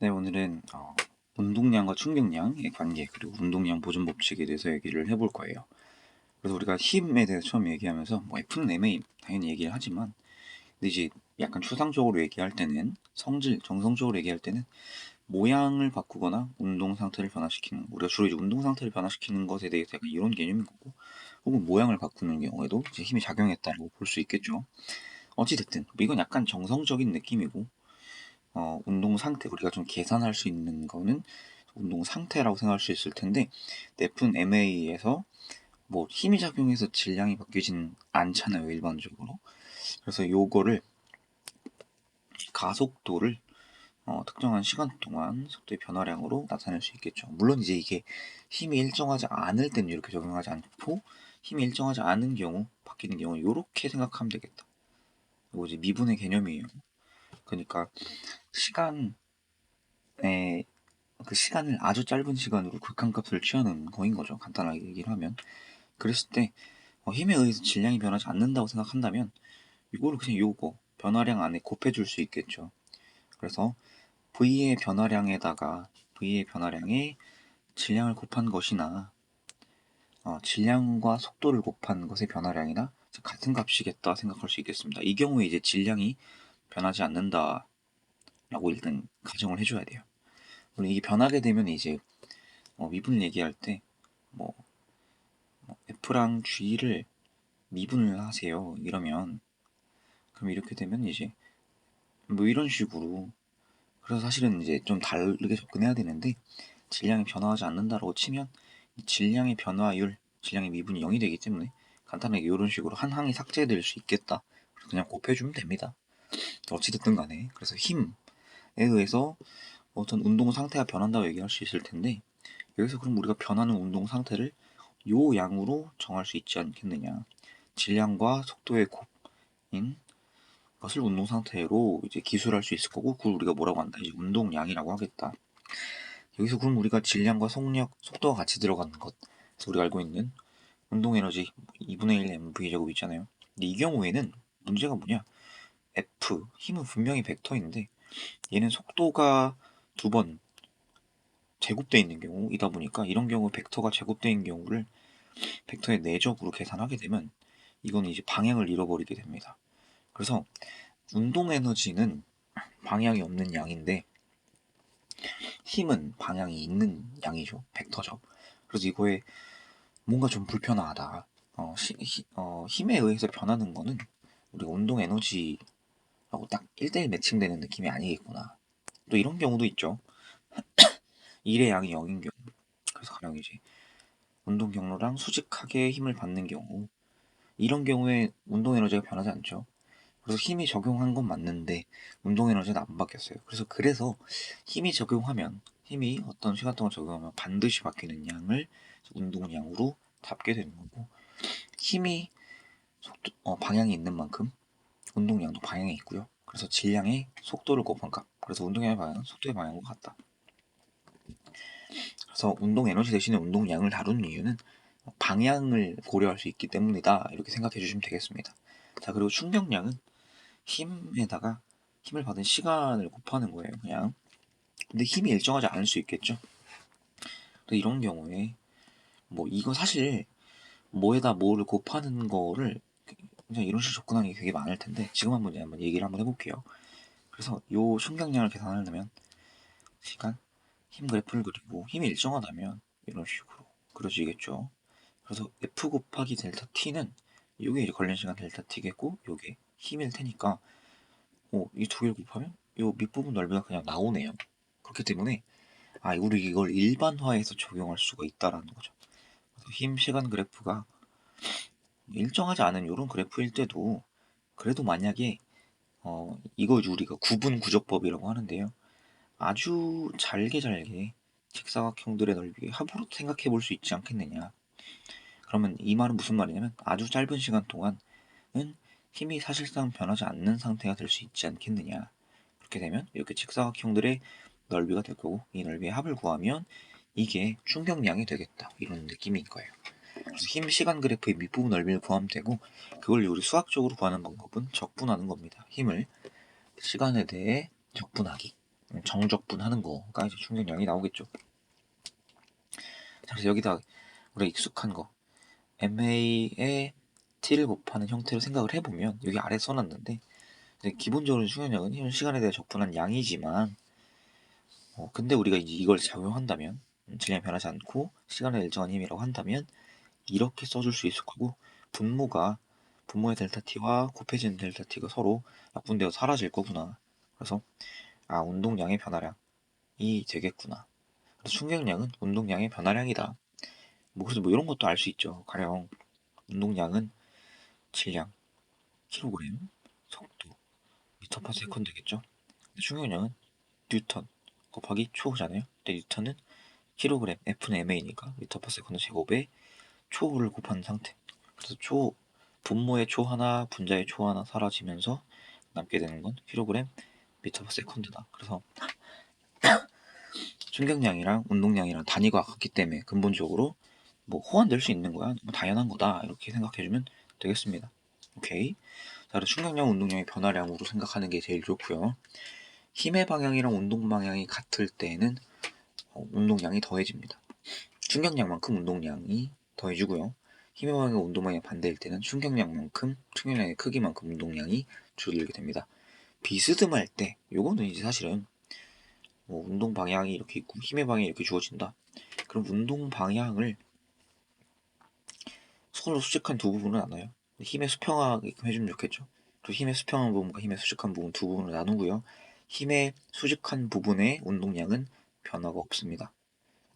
네, 오늘은 운동량과 충격량의 관계 그리고 운동량 보존 법칙에 대해서 얘기를 해볼 거예요. 그래서 우리가 힘에 대해서 처음 얘기하면서 뭐 F는 MA 당연히 얘기를 하지만 근데 이제 약간 추상적으로 얘기할 때는 성질, 정성적으로 얘기할 때는 모양을 바꾸거나 운동 상태를 변화시키는 우리가 주로 이제 운동 상태를 변화시키는 것에 대해서 약간 이런 개념인 거고 혹은 모양을 바꾸는 경우에도 이제 힘이 작용했다고 볼 수 있겠죠. 어찌됐든 뭐 이건 약간 정성적인 느낌이고 운동 상태 우리가 좀 계산할 수 있는 거는 운동 상태라고 생각할 수 있을 텐데 넷픈 MA에서 뭐 힘이 작용해서 질량이 바뀌진 않잖아요 일반적으로. 그래서 요거를 가속도를 특정한 시간 동안 속도의 변화량으로 나타낼 수 있겠죠. 물론 이제 이게 힘이 일정하지 않을 때는 이렇게 적용하지 않고 힘이 일정하지 않은 경우 바뀌는 경우 이렇게 생각하면 되겠다. 이거 이제 미분의 개념이에요. 그러니까 시간에 그 시간을 아주 짧은 시간으로 극한값을 취하는 거인 거죠. 간단하게 얘기를 하면. 그랬을 때 힘에 의해서 질량이 변하지 않는다고 생각한다면 이거를 그냥 요거 변화량 안에 곱해줄 수 있겠죠. 그래서 V의 변화량에다가 V의 변화량에 질량을 곱한 것이나 질량과 속도를 곱한 것의 변화량이나 같은 값이겠다 생각할 수 있겠습니다. 이 경우에 이제 질량이 변하지 않는다라고 일단 가정을 해줘야 돼요. 물론 이게 변하게 되면 이제 미분 얘기할 때 뭐 F랑 G를 미분을 하세요. 이러면 그럼 이렇게 되면 이제 뭐 이런 식으로 그래서 사실은 이제 좀 다르게 접근해야 되는데 질량이 변화하지 않는다라고 치면 질량의 변화율, 질량의 미분이 0이 되기 때문에 간단하게 이런 식으로 한 항이 삭제될 수 있겠다. 그래서 그냥 곱해주면 됩니다. 어찌됐든 간에 그래서 힘에 의해서 어떤 운동 상태가 변한다고 얘기할 수 있을 텐데 여기서 그럼 우리가 변하는 운동 상태를 요 양으로 정할 수 있지 않겠느냐. 질량과 속도의 곱인 것을 운동 상태로 이제 기술할 수 있을 거고 그걸 우리가 뭐라고 한다? 이제 운동량이라고 하겠다. 여기서 그럼 우리가 질량과 속도가 같이 들어가는 것. 그래서 우리가 알고 있는 운동 에너지 2분의 1 mv 제곱 있잖아요. 근데 이 경우에는 문제가 뭐냐? F 힘은 분명히 벡터인데 얘는 속도가 두 번 제곱되어 있는 경우이다 보니까 이런 경우 벡터가 제곱되어 있는 경우를 벡터의 내적으로 계산하게 되면 이거는 이제 방향을 잃어버리게 됩니다. 그래서 운동 에너지는 방향이 없는 양인데 힘은 방향이 있는 양이죠. 벡터죠. 그래서 이거에 뭔가 좀 불편하다. 힘에 의해서 변하는 거는 우리가 운동 에너지라고 딱 1대1 매칭되는 느낌이 아니겠구나. 또 이런 경우도 있죠. 1의 양이 0인 경우. 그래서 가령 이제 운동 경로랑 수직하게 힘을 받는 경우. 이런 경우에 운동 에너지가 변하지 않죠. 그래서 힘이 적용한 건 맞는데 운동 에너지는 안 바뀌었어요. 그래서 힘이 적용하면 힘이 어떤 시간 동안 적용하면 반드시 바뀌는 양을 운동량으로 잡게 되는 거고 힘이 방향이 있는 만큼 운동량도 방향이 있고요. 그래서 질량의 속도를 곱한 값. 그래서 운동량의 방향은 속도의 방향과 같다. 그래서 운동 에너지 대신에 운동량을 다루는 이유는 방향을 고려할 수 있기 때문이다. 이렇게 생각해 주시면 되겠습니다. 자, 그리고 충격량은 힘에다가 힘을 받은 시간을 곱하는 거예요. 그냥. 근데 힘이 일정하지 않을 수 있겠죠. 또 이런 경우에 뭐 이거 사실 뭐에다 뭐를 곱하는 거를 그냥 이런 식으로 접근하는 게 되게 많을 텐데 지금 한번 얘기를 한번 해볼게요. 그래서 요 충격량을 계산하려면 시간, 힘 그래프를 그리고 힘이 일정하다면 이런 식으로 그려지겠죠. 그래서 F 곱하기 델타 T는 요게 이제 걸린 시간 델타 T겠고 요게 힘일 테니까 이 두 개를 곱하면 요 밑부분 넓이가 그냥 나오네요. 그렇기 때문에 우리 이걸 일반화해서 적용할 수가 있다라는 거죠. 그래서 힘 시간 그래프가 일정하지 않은 이런 그래프일 때도 그래도 만약에 이걸 우리가 구분 구조법이라고 하는데요. 아주 잘게 직사각형들의 넓이 합으로 생각해 볼 수 있지 않겠느냐. 그러면 이 말은 무슨 말이냐면 아주 짧은 시간 동안은 힘이 사실상 변하지 않는 상태가 될 수 있지 않겠느냐. 그렇게 되면 이렇게 직사각형들의 넓이가 될 거고 이 넓이의 합을 구하면 이게 충격량이 되겠다. 이런 느낌인 거예요. 그래서 힘 시간 그래프의 밑부분 넓이를 구하면 되고 그걸 우리 수학적으로 구하는 방법은 적분하는 겁니다. 힘을 시간에 대해 적분하기. 정적분하는 거가 이제 충격량이 나오겠죠. 자, 그래서 여기다 우리가 익숙한 거 MA에 T를 곱하는 형태로 생각을 해보면 여기 아래 써놨는데 기본적으로 충격량은 현 시간에 대해 적분한 양이지만 근데 우리가 이제 이걸 작용한다면 질량이 변하지 않고 시간의 일정한 힘이라고 한다면 이렇게 써줄 수 있을 거고 분모의 델타 t와 곱해지는 델타 t가 서로 약분되어 사라질 거구나. 그래서 운동량의 변화량이 되겠구나. 그래서 충격량은 운동량의 변화량이다. 그래서 이런 것도 알 수 있죠. 가령 운동량은 질량, 킬로그램, 속도, 미터 퍼 세컨드겠죠. 충격량은 뉴턴 곱하기 초잖아요. 근데 뉴턴은 킬로그램, F는 MA니까 미터 퍼 세컨드 제곱에 초를 곱한 상태. 그래서 분모의 초 하나, 분자의 초 하나 사라지면서 남게 되는 건 킬로그램 미터 퍼 세컨드다. 그래서 충격량이랑 운동량이랑 단위가 같기 때문에 근본적으로 호환될 수 있는 거야. 당연한 거다. 이렇게 생각해주면 되겠습니다. 오케이. 자, 그래서 충격량, 운동량의 변화량으로 생각하는 게 제일 좋고요. 힘의 방향이랑 운동 방향이 같을 때는 운동량이 더해집니다. 충격량만큼 운동량이 더해지고요. 힘의 방향과 운동 방향이 반대일 때는 충격량의 크기만큼 운동량이 줄어들게 됩니다. 비스듬할 때, 요거는 이제 사실은 운동 방향이 이렇게 있고 힘의 방향이 이렇게 주어진다. 그럼 운동 방향을 서로 수직한 두 부분으로 나눠요. 힘의 수평하게끔 해주면 좋겠죠. 그리고 힘의 수평한 부분과 힘의 수직한 부분 두 부분으로 나누고요. 힘의 수직한 부분의 운동량은 변화가 없습니다.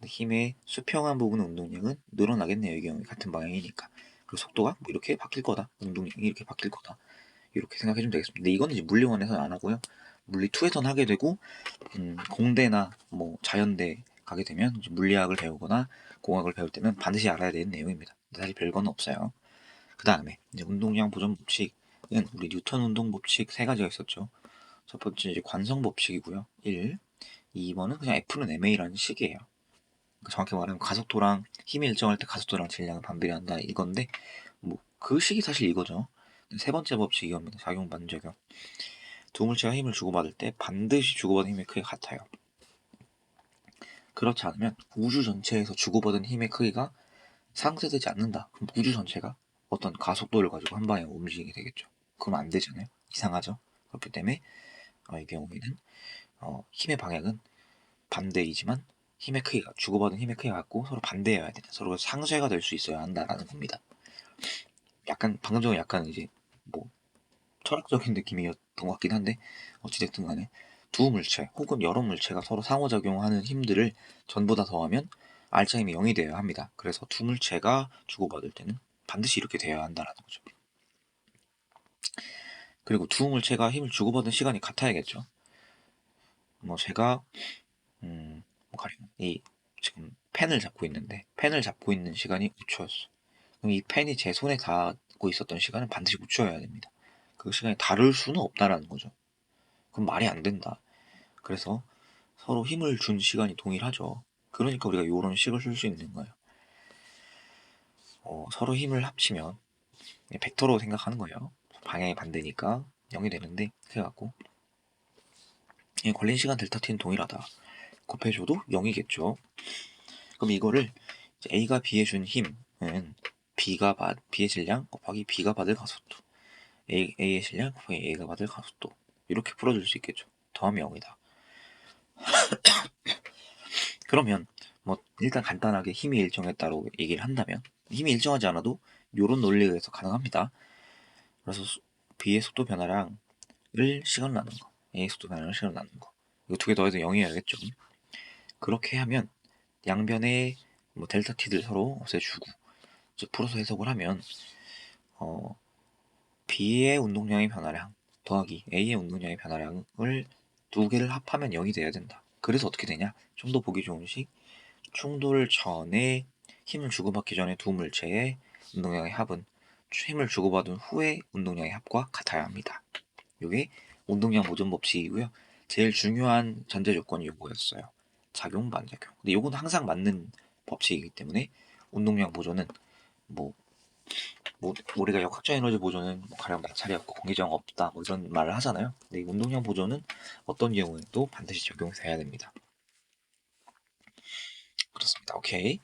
힘의 수평한 부분의 운동량은 늘어나겠네요. 이 경우에 같은 방향이니까. 그리고 속도가 이렇게 바뀔 거다. 운동량이 이렇게 바뀔 거다. 이렇게 생각해주면 되겠습니다. 근데 이거는 이제 물리원에서는 안 하고요. 물리2에서는 하게 되고 공대나 자연대 가게 되면 이제 물리학을 배우거나 공학을 배울 때는 반드시 알아야 되는 내용입니다. 사실 별건 없어요. 그 다음에 이제 운동량 보존 법칙은 우리 뉴턴 운동 법칙 세 가지가 있었죠. 첫 번째 이제 관성 법칙이고요. 1. 2번은 그냥 F는 MA라는 식이에요. 정확히 말하면 가속도랑 힘이 일정할 때 가속도랑 질량을 반비례한다 이건데 그 식이 사실 이거죠. 세 번째 법칙이 이겁니다. 작용 반작용. 두 물체가 힘을 주고받을 때 반드시 주고받은 힘의 크기가 같아요. 그렇지 않으면 우주 전체에서 주고받은 힘의 크기가 상쇄되지 않는다. 그럼 우주 전체가 어떤 가속도를 가지고 한 방향으로 움직이게 되겠죠. 그럼 안 되잖아요. 이상하죠. 그렇기 때문에 이 경우에는 힘의 방향은 반대이지만 힘의 크기가 주고받은 힘의 크기가 같고 서로 반대여야 된다. 서로 상쇄가 될 수 있어야 한다라는 겁니다. 약간 방금 전에 약간 이제 철학적인 느낌이었던 것 같긴 한데 어찌됐든 간에 두 물체 혹은 여러 물체가 서로 상호작용하는 힘들을 전부 다 더하면 알짜 힘이 0이 되어야 합니다. 그래서 두 물체가 주고받을 때는 반드시 이렇게 되어야 한다는 거죠. 그리고 두 물체가 힘을 주고받은 시간이 같아야겠죠. 제가 가령 지금 펜을 잡고 있는데 펜을 잡고 있는 시간이 5초였어. 그럼 이 펜이 제 손에 닿고 있었던 시간은 반드시 5초여야 됩니다. 그 시간이 다를 수는 없다라는 거죠. 그럼 말이 안 된다. 그래서 서로 힘을 준 시간이 동일하죠. 그러니까 우리가 이런 식을 쓸 수 있는 거예요. 서로 힘을 합치면 벡터로 생각하는 거예요. 방향이 반대니까 0이 되는데 그래갖고 걸린 시간 델타 t는 동일하다. 곱해줘도 0이겠죠. 그럼 이거를 A가 B에 준 힘은 B의 질량 곱하기 B가 받을 가속도 A의 질량 곱하기 A가 받을 가속도 이렇게 풀어줄 수 있겠죠. 더하면 0이다. 그러면 일단 간단하게 힘이 일정했다고 얘기를 한다면 힘이 일정하지 않아도 이런 논리에 의해서 가능합니다. 그래서 B의 속도 변화량을 시간으로 나눈 거 A의 속도 변화량을 시간으로 나눈 거 이거 두 개 더해서 0이어야겠죠. 그렇게 하면 양변의 델타 t들 서로 없애주고 풀어서 해석을 하면 B의 운동량의 변화량 더하기 A의 운동량의 변화량을 두 개를 합하면 0이 돼야 된다. 그래서 어떻게 되냐? 좀 더 보기 좋은 식 충돌 전에 힘을 주고받기 전에 두 물체의 운동량의 합은 힘을 주고받은 후의 운동량의 합과 같아야 합니다. 이게 운동량 보존 법칙이고요. 제일 중요한 전제 조건이 이거였어요. 작용 반작용. 근데 이건 항상 맞는 법칙이기 때문에 운동량 보존은 뭐 우리가 역학적 에너지 보존은 뭐 가령 마찰이 없고 공기 저항 없다 뭐 이런 말을 하잖아요. 근데 이 운동량 보존은 어떤 경우에도 반드시 적용돼야 됩니다. 그렇습니다. 오케이.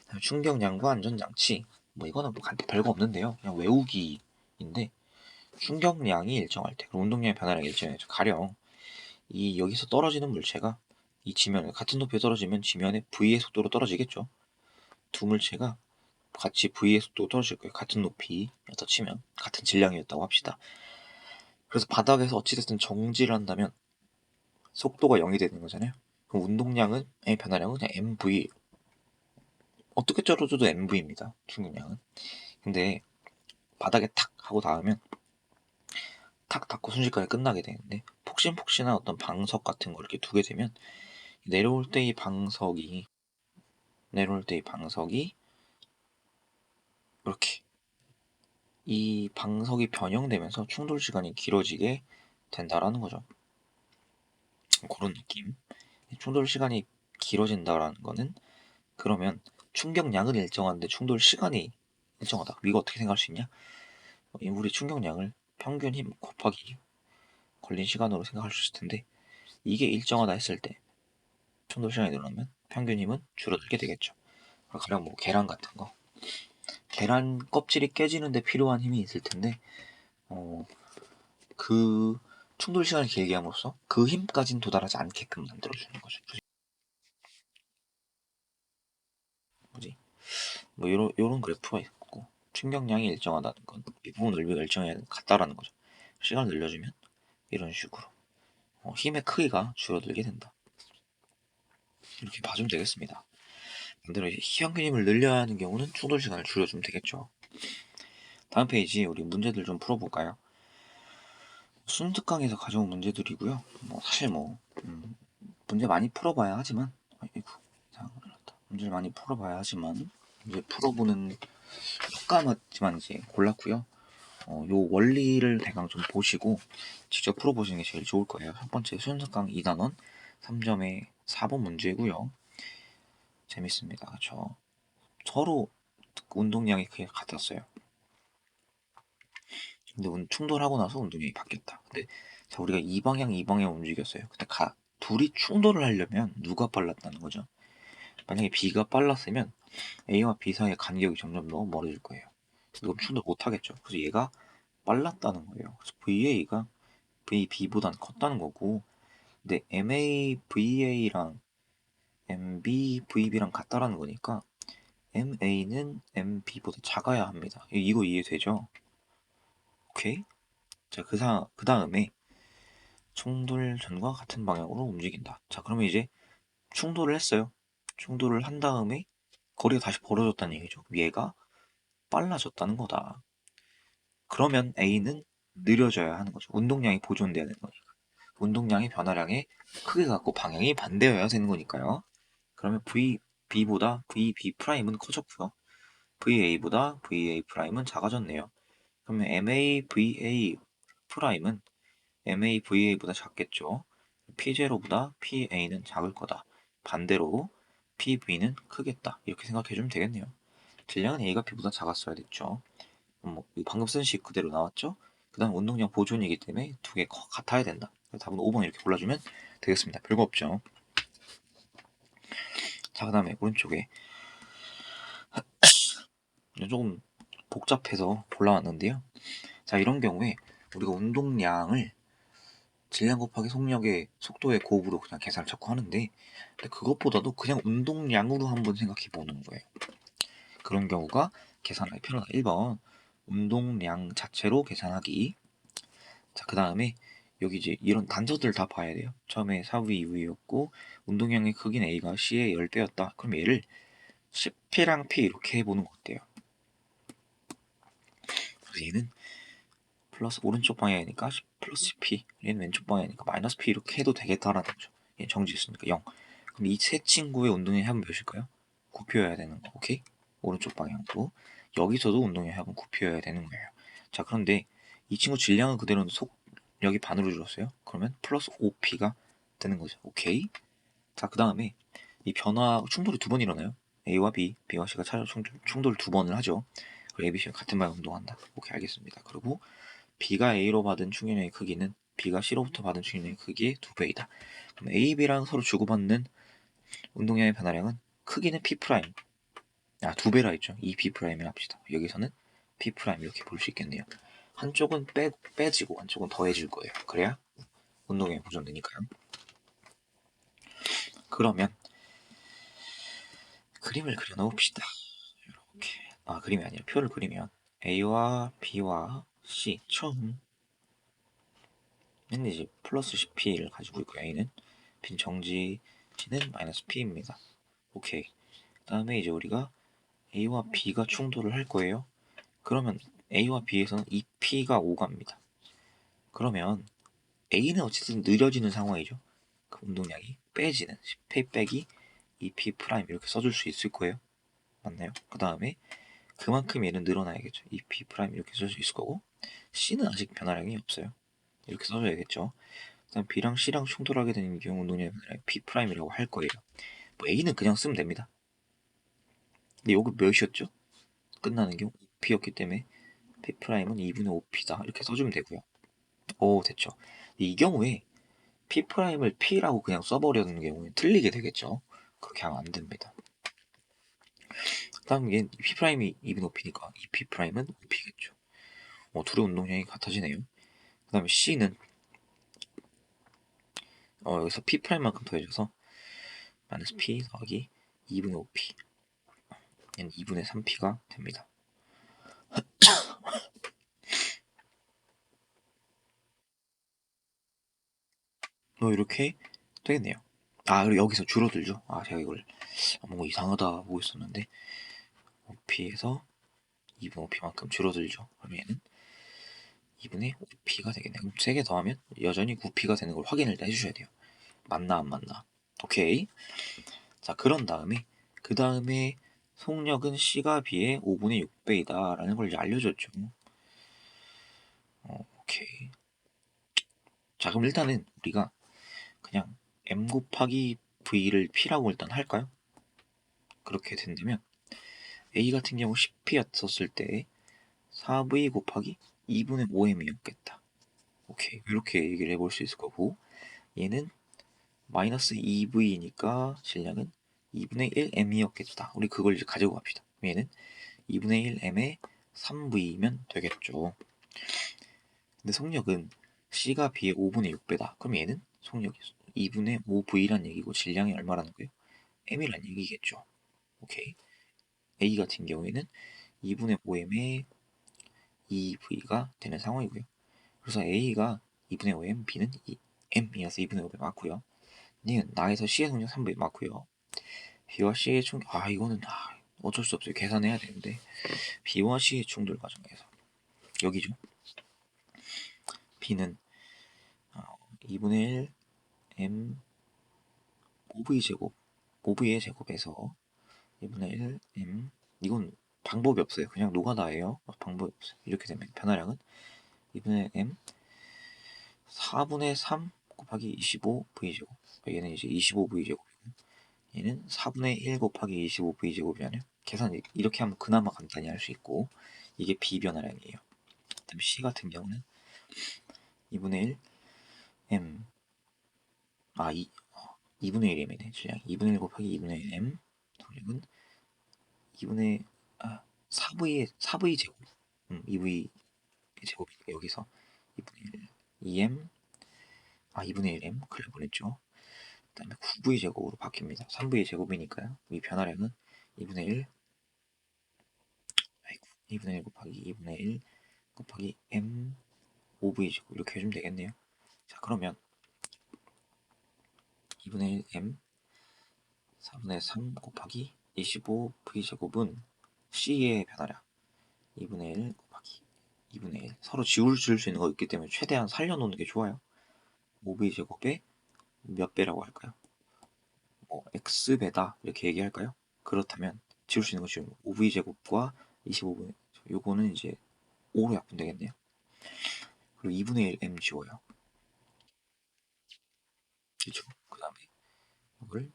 다음 충격량과 안전장치. 뭐 이거는 뭐 별거 없는데요. 그냥 외우기인데 충격량이 일정할 때, 그리고 운동량의 변화량이 일정해져. 가령 이 여기서 떨어지는 물체가 이 지면에 같은 높이에 떨어지면 지면에 v의 속도로 떨어지겠죠. 두 물체가 같이 v의 속도로 떨어질 거예요. 같은 높이였다 치면 같은 질량이었다고 합시다. 그래서 바닥에서 어찌됐든 정지를 한다면 속도가 0이 되는 거잖아요. 그럼 운동량은 변화량은 그냥 mv, 어떻게 떨어져도 mv입니다. 충격량은. 근데 바닥에 탁 하고 닿으면 탁 닿고 순식간에 끝나게 되는데, 폭신폭신한 어떤 방석 같은 걸 이렇게 두게 되면 내려올 때 이 방석이 이렇게 이 방석이 변형되면서 충돌 시간이 길어지게 된다라는 거죠. 그런 느낌. 충돌 시간이 길어진다라는 거는, 그러면 충격량은 일정한데 충돌 시간이 일정하다. 이거 어떻게 생각할 수 있냐? 우리 충격량을 평균 힘 곱하기 걸린 시간으로 생각할 수 있을 텐데, 이게 일정하다 했을 때 충돌 시간이 늘어나면 평균 힘은 줄어들게 되겠죠. 가령 뭐 계란 같은 거, 계란 껍질이 깨지는데 필요한 힘이 있을 텐데, 그 충돌 시간을 길게 함으로써 그 힘까지는 도달하지 않게끔 만들어주는 거죠. 뭐지? 뭐 요런 그래프가 있고, 충격량이 일정하다는 건 이 부분 넓이가 일정해야 같다라는 거죠. 시간을 늘려주면 이런 식으로 힘의 크기가 줄어들게 된다. 이렇게 봐주면 되겠습니다. 반대로 평균 힘을 늘려야 하는 경우는 충돌 시간을 줄여주면 되겠죠. 다음 페이지 우리 문제들 좀 풀어볼까요? 순특강에서 가져온 문제들이고요. 뭐 사실 문제 많이 풀어봐야 하지만, 아이고, 문제를 많이 풀어봐야 하지만 이제 풀어보는 효과만 이제 골랐고요. 요 원리를 대강 좀 보시고 직접 풀어보시는 게 제일 좋을 거예요. 첫 번째 순특강 2단원 3점의 4번 문제고요. 재밌습니다. 그렇죠? 서로 운동량이 크게 같았어요. 근데 충돌하고 나서 운동량이 바뀌었다. 근데 자, 우리가 이 방향 움직였어요. 근데 둘이 충돌을 하려면 누가 빨랐다는 거죠? 만약에 B가 빨랐으면 A와 B 사이의 간격이 점점 더 멀어질 거예요. 이건 충돌 못 하겠죠. 그래서 얘가 빨랐다는 거예요. 그래서 VA가 VB보단 컸다는 거고, 근데 MAVA랑 MBVB랑 같다라는 거니까 MA는 MB보다 작아야 합니다. 이거 이해되죠? 오케이. 자, 그 다음에 충돌 전과 같은 방향으로 움직인다. 자, 그러면 이제 충돌을 했어요. 충돌을 한 다음에 거리가 다시 벌어졌다는 얘기죠. 얘가 빨라졌다는 거다. 그러면 A는 느려져야 하는 거죠. 운동량이 보존돼야 되는 거니까. 운동량이 변화량에 크게 갖고 방향이 반대여야 되는 거니까요. 그러면 B보다 VB'은 커졌고요. VA보다 VA'은 작아졌네요. 그러면 MAVA'은 MAVA보다 작겠죠. P0보다 PA는 작을 거다. 반대로 PV는 크겠다. 이렇게 생각해주면 되겠네요. 질량은 A가 B보다 작았어야 됐죠. 방금 쓴 식 그대로 나왔죠. 그 다음 운동량 보존이기 때문에 두 개 같아야 된다. 답은 5번 이렇게 골라주면 되겠습니다. 별거 없죠. 자, 그 다음에 오른쪽에 조금 복잡해서 골라왔는데요. 자, 이런 경우에 우리가 운동량을 질량 곱하기 속력의 속도의 곱으로 그냥 계산을 자꾸 하는데, 근데 그것보다도 그냥 운동량으로 한번 생각해 보는 거예요. 그런 경우가 계산하기 편하다. 1번 운동량 자체로 계산하기. 자, 그 다음에 여기 이제 이런 단서들 다 봐야 돼요. 처음에 4V, 2V였고 운동량의 크기는 A가 C의 10배였다. 그럼 얘를 10P랑 P 이렇게 해보는 거 어때요? 그래서 얘는 플러스 오른쪽 방향이니까 플러스 P, 얘는 왼쪽 방향이니까 마이너스 P 이렇게 해도 되겠다라는 거죠. 얘 정지했으니까 0. 그럼 이 세 친구의 운동의 합은 몇일까요? 9표여야 되는 거. 오케이? 오른쪽 방향도 여기서도 운동의 합은 9표여야 되는 거예요. 자, 그런데 이 친구 질량은 그대로는 속력이 반으로 줄었어요. 그러면 플러스 5P가 되는 거죠. 오케이? 자, 그 다음에 이 충돌이 두 번 일어나요. A와 B, B와 C가 차례 충돌 두 번을 하죠. ABC가 같은 방향 운동한다. 오케이, 알겠습니다. 그리고 B가 A로 받은 충격량의 크기는 B가 C로부터 받은 충격량의 크기의 2배이다. 그럼 A, B랑 서로 주고받는 운동량의 변화량은 크기는 P', 2배라 했죠. 2P'을 합시다. 여기서는 P' 이렇게 볼 수 있겠네요. 한쪽은 빼지고 한쪽은 더해질 거예요. 그래야 운동량이 보존되니까요. 그러면 그림을 그려놓읍시다. 이렇게. 그림이 아니라 표를 그리면 A와 B와 C 처음 는 이제 플러스 CP를 가지고 있고 A는 B는 정지, C는 마이너스 P입니다. 오케이. 그 다음에 이제 우리가 A와 B가 충돌을 할 거예요. 그러면 A와 B에서는 2P가 오갑니다. 그러면 A는 어쨌든 느려지는 상황이죠. 그 운동량이 빼지는 10P 빼기 2P 프라임 이렇게 써줄 수 있을 거예요. 맞나요? 그 다음에 그만큼 얘는 늘어나야겠죠. 2P 프라임 이렇게 쓸 수 있을 거고 C는 아직 변화량이 없어요. 이렇게 써줘야겠죠. 그다음 B랑 C랑 충돌하게 되는 경우 운동량의 변화량이 P 프라임이라고 할 거예요. 뭐 A는 그냥 쓰면 됩니다. 근데 요거 몇이었죠? 끝나는 경우 5P였기 때문에 P 프라임은 2분의 5P다 이렇게 써주면 되고요. 오, 됐죠. 이 경우에 P 프라임을 P라고 그냥 써버리는 경우에 틀리게 되겠죠. 그렇게 하면 안 됩니다. 다음 이게 P 프라임이 2분의 5P니까 이 P 프라임은 5P겠죠. 둘의 운동량이 같아지네요. 그 다음에 C는 여기서 P 프라임만큼 더해져서 마이너스 P 더하기 2분의 5P 얘는 2분의 3P가 됩니다. 이렇게 되겠네요. 그리고 여기서 줄어들죠. 제가 이걸 뭔가 이상하다 보고 있었는데 5P에서 2분의 5P만큼 줄어들죠. 그럼 얘는 2분의 5P가 되겠네요. 그럼 3개 더하면 여전히 9P가 되는 걸 확인을 해주셔야 돼요. 맞나 안 맞나. 오케이. 자, 그런 다음에 그 다음에 속력은 C가 B의 5분의 6배이다 라는 걸 이제 알려줬죠. 오케이. 자, 그럼 일단은 우리가 그냥 M 곱하기 V를 P라고 일단 할까요? 그렇게 된다면 A 같은 경우 10P였었을 때 4V 곱하기 2분의 5M이었겠다. 오케이. 이렇게 얘기를 해볼 수 있을 거고 얘는 마이너스 2V니까 질량은 2분의 1M이었겠다. 우리 그걸 이제 가지고 갑시다. 얘는 2분의 1M에 3V면 되겠죠. 근데 속력은 C가 B의 5분의 6배다. 그럼 얘는 속력이 2분의 5V란 얘기고 질량이 얼마라는 거예요? M이란 얘기겠죠. 오케이. A 같은 경우에는 2분의 5M에 2V가 되는 상황이고요. 그래서 A가 2분의 5M, B는 M이어서 2분의 5배 맞고요. 얘는 나에서 C의 속력 3배 맞고요. B와 C의 충돌, 이거는 어쩔 수 없어요. 계산해야 되는데 B와 C의 충돌 과정에서 여기죠. B는 2분의 1 M 5V 제곱 5V의 제곱에서 2분의 1 M 이건 방법이 없어요. 그냥 노가다예요. 방법이 없어요. 이렇게 되면 변화량은 2분의 M 4분의 3 곱하기 25V 제곱 얘는 이제 25V 제곱이고 얘는 4분의 1 곱하기 25V 제곱이잖아요. 계산 이렇게 하면 그나마 간단히 할 수 있고 이게 비변화량이에요. 그다음 C 같은 경우는 2분의 1 M 2분의 1M이네. 질량 2분의 1 곱하기 2분의 1 M 속력은 2분의 4V 제곱 2V 제곱이니까 여기서 2분의 1 2M 2분의 1M 그래 보냈죠. 그 다음에 9V 제곱으로 바뀝니다. 3V 제곱이니까요. 이 변화량은 2분의 1 2분의 1 곱하기 2분의 1 곱하기 M 5V 제곱 이렇게 해주면 되겠네요. 자, 그러면 2분의 1 M 4분의 3 곱하기 25V 제곱은 C의 변화량 2분의 1 곱하기 2분의 1 서로 지울 수 있는 거 있기 때문에 최대한 살려놓는 게 좋아요. 5V 제곱에 몇 배라고 할까요? X배다 이렇게 얘기할까요? 그렇다면 지울 수 있는 거 지우면 5V 제곱과 25분의 요거는 이제 5로 약분되겠네요. 그리고 2분의 1 M 지워요. 그렇죠? 그 다음에 이걸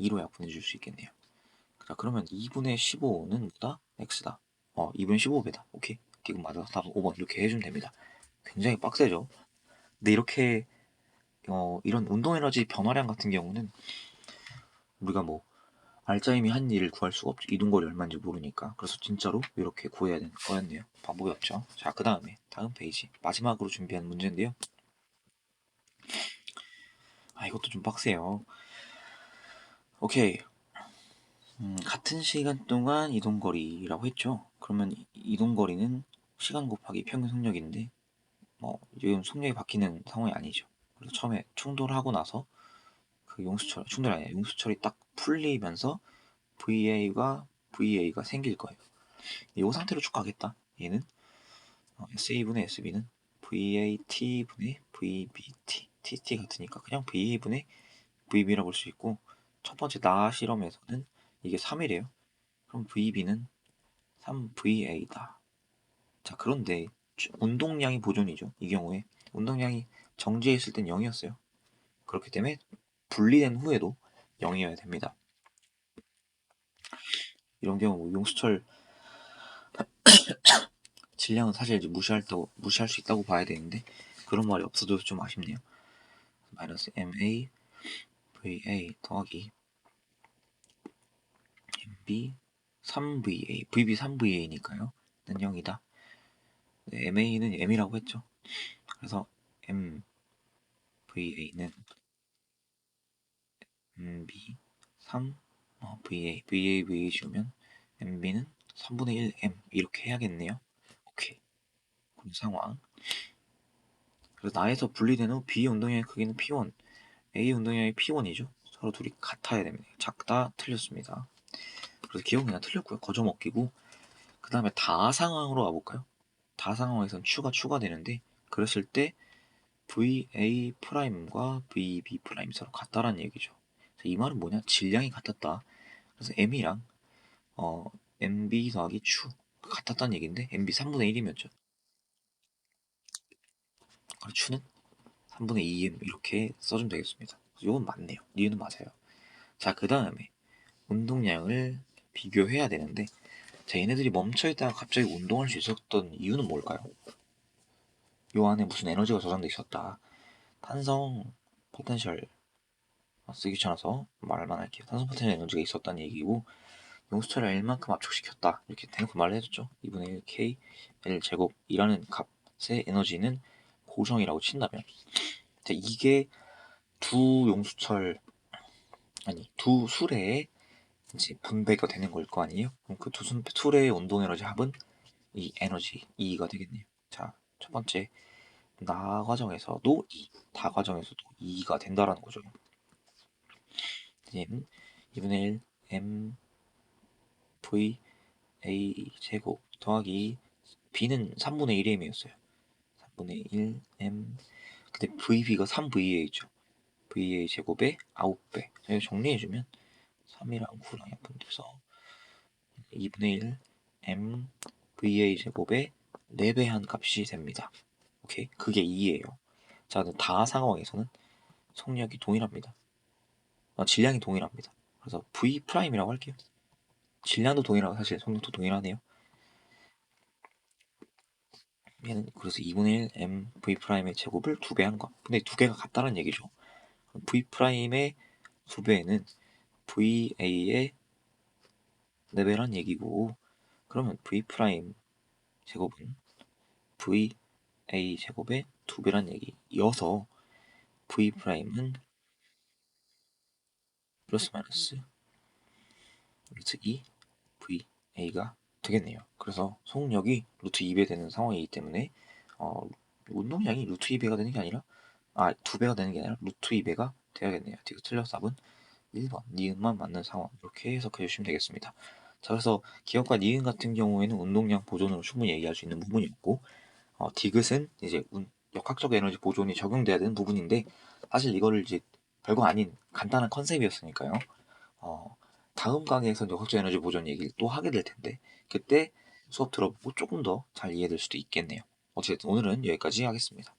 2로 약분해 줄 수 있겠네요. 자, 그러면 2분의 15는 뭐다? X다. 2분 15배다. 오케이. 디귿 맞아서 답은 5번 이렇게 해주면 됩니다. 굉장히 빡세죠. 근데 이렇게 이런 운동 에너지 변화량 같은 경우는 우리가 뭐 알짜임이 한 일을 구할 수가 없죠. 이동거리 얼마인지 모르니까. 그래서 진짜로 이렇게 구해야 되는 거였네요. 방법이 없죠. 자, 그 다음에 다음 페이지 마지막으로 준비한 문제인데요. 이것도 좀 빡세요. 오케이. 같은 시간 동안 이동거리라고 했죠. 그러면 이동거리는 시간 곱하기 평균 속력인데 지금 속력이 바뀌는 상황이 아니죠. 그래서 처음에 충돌하고 나서 그 충돌이 아니라 용수철이 딱 풀리면서 VA가 생길 거예요. 이 상태로 쭉 가겠다. 얘는 SA분의 SB는 VAT분의 VBT, TT 같으니까 그냥 VA분의 VB라고 볼 수 있고, 첫 번째 나 실험에서는 이게 3이래요. 그럼 VB는 3VA다. 자, 그런데 운동량이 보존이죠. 이 경우에 운동량이 정지해 있을 땐 0이었어요. 그렇기 때문에 분리된 후에도 0이어야 됩니다. 이런 경우 용수철 질량은 사실 이제 무시할 수 있다고 봐야 되는데 그런 말이 없어도 좀 아쉽네요. 마이너스 MA VA 더하기 MB 3VA VB 3VA니까요. 는 0이다. 네, MA는 M이라고 했죠. 그래서 MVA는 MB 3 VA 지우면 MB는 3분의 1 M 이렇게 해야겠네요. 오케이. 그런 상황. 그래서 나에서 분리된 후 B 운동량의 크기는 P1, A 운동량의 P1이죠. 서로 둘이 같아야 됩니다. 작다, 틀렸습니다. 그래서 기억은 그냥 틀렸고요. 거저먹기고. 그 다음에 다 상황으로 와볼까요? 다 상황에선 추가되는데 그랬을 때 VA 프라임과 VB 프라임 서로 같다라는 얘기죠. 이 말은 뭐냐? 질량이 같았다. 그래서 M이랑 MB 더하기 추 같았다는 얘기인데 MB 3분의 1이면죠. 추는 3분의 2M 이렇게 써주면 되겠습니다. 이건 맞네요. 니은은 맞아요. 자, 그 다음에 운동량을 비교해야 되는데 자, 얘네들이 멈춰있다가 갑자기 운동할 수 있었던 이유는 뭘까요? 요 안에 무슨 에너지가 저장돼 있었다. 탄성 포텐셜 쓰기 귀찮아서 말만 할게요. 탄성 포텐셜 에너지가 있었다는 얘기고 용수철을 L만큼 압축시켰다. 이렇게 대놓고 말을 해줬죠. 2분의 1 K L 제곱이라는 값의 에너지는 고정이라고 친다면 자, 이게 두 수레의 이제 분배가 되는 걸 거 아니에요? 그럼 그 두 수레의 운동 에너지 합은 이 에너지 E가 되겠네요. 자, 첫 번째 나 과정에서도 다 과정에서도 2가 된다라는 거죠. 얘는 2분의 1 M V A 제곱 더하기 B는 3분의 1 M이었어요. 3분의 1 M 근데 VB가 3VA죠. VA 제곱의 9배. 이거 정리해주면 3이랑 9랑 약분돼서 2분의 1 M VA 제곱의 4배 한 값이 됩니다. 오케이? 그게 2예요. 자, 다 상황에서는 속력이 동일합니다. 질량이 동일합니다. 그래서 V 프라임이라고 할게요. 질량도 동일하고 사실 속력도 동일하네요. 얘는 그래서 2분의 1 M V 프라임의 제곱을 2배 한 거. 근데 두 개가 같다는 얘기죠. V 프라임의 2배는 VA의 4배란 얘기고 그러면 V 프라임 제곱은 VA 제곱의 2배란 얘기여서 V 프라임은 플러스 마이너스 루트 2 VA가 되겠네요. 그래서 속력이 루트 2배 되는 상황이기 때문에 운동량이 루트 2배가 되는 게 아니라 2배가 되는 게 아니라 루트 2배가 돼야겠네요. 뒤가 틀려서 답은 1번 니은만 맞는 상황 이렇게 해석해 주시면 되겠습니다. 자, 그래서 기억과 니은 같은 경우에는 운동량 보존으로 충분히 얘기할 수 있는 부분이었고 디귿은 이제 역학적 에너지 보존이 적용돼야 되는 부분인데 사실 이거를 이제 별거 아닌 간단한 컨셉이었으니까요. 어, 다음 강의에서 역학적 에너지 보존 얘기를 또 하게 될 텐데 그때 수업 들어보고 조금 더 잘 이해될 수도 있겠네요. 어쨌든 오늘은 여기까지 하겠습니다.